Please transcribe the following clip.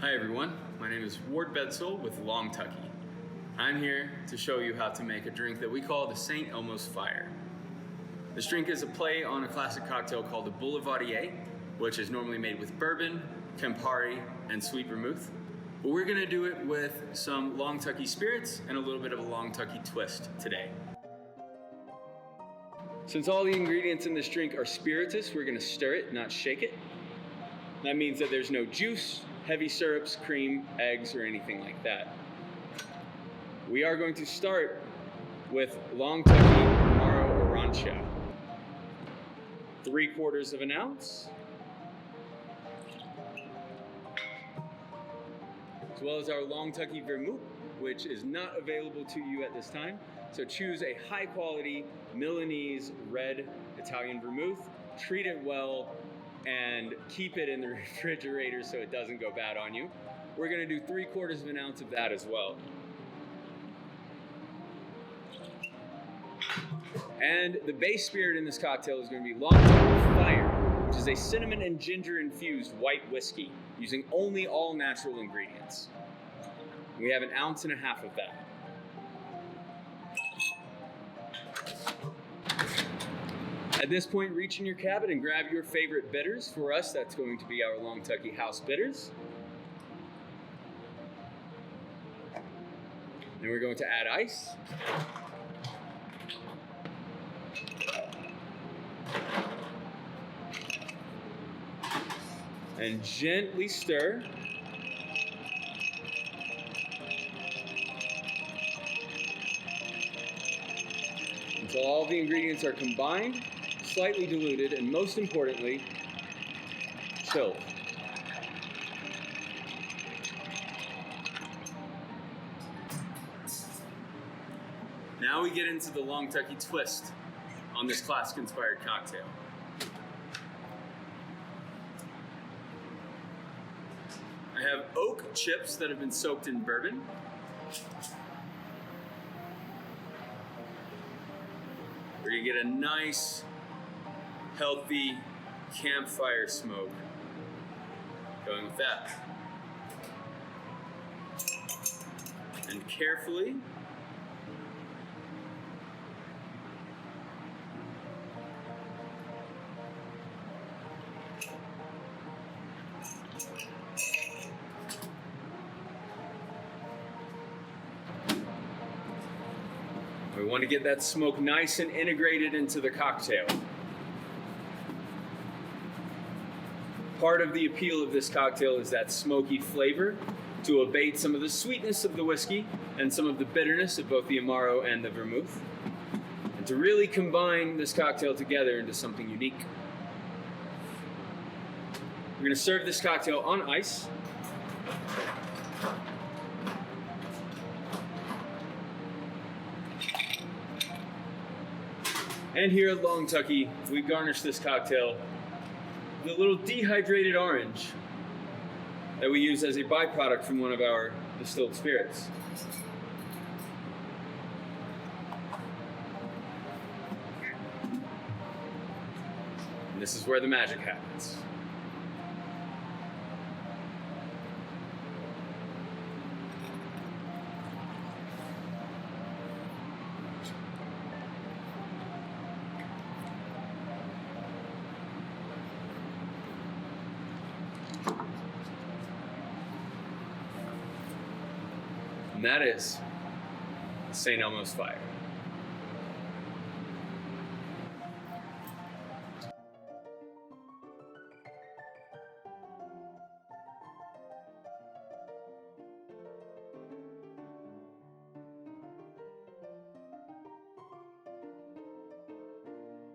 Hi everyone, my name is Ward Bedsole with Longtucky. I'm here to show you how to make a drink that we call the St. Elmo's Fire. This drink is a play on a classic cocktail called the Boulevardier, which is normally made with bourbon, Campari, and sweet vermouth. But we're gonna do it with some Longtucky spirits and a little bit of a Longtucky twist today. Since all the ingredients in this drink are spirituous, we're gonna stir it, not shake it. That means that there's no juice, heavy syrups, cream, eggs, or anything like that. We are going to start with Longtucky Amaro Arancia. 3/4 of an ounce. As well as our Longtucky Vermouth, which is not available to you at this time. So choose a high quality Milanese red Italian vermouth, treat it well, and keep it in the refrigerator so it doesn't go bad on you. We're gonna do 3/4 of an ounce of that as well. And the base spirit in this cocktail is gonna be Longtucky Fire, which is a cinnamon and ginger infused white whiskey using only all natural ingredients. We have 1.5 ounces of that. At this point, reach in your cabinet and grab your favorite bitters. For us, that's going to be our Longtucky House Bitters. Then we're going to add ice. And gently stir. Until all the ingredients are combined, slightly diluted, and most importantly, chilled. Now we get into the Longtucky twist on this classic-inspired cocktail. I have oak chips that have been soaked in bourbon. We're gonna get a nice, healthy campfire smoke going with that. And carefully we want to get that smoke nice and integrated into the cocktail. Part of the appeal of this cocktail is that smoky flavor to abate some of the sweetness of the whiskey and some of the bitterness of both the Amaro and the vermouth, and to really combine this cocktail together into something unique. We're going to serve this cocktail on ice. And here at Longtucky, we garnish this cocktail with a little dehydrated orange that we use as a byproduct from one of our distilled spirits. And this is where the magic happens. And that is St. Elmo's Fire.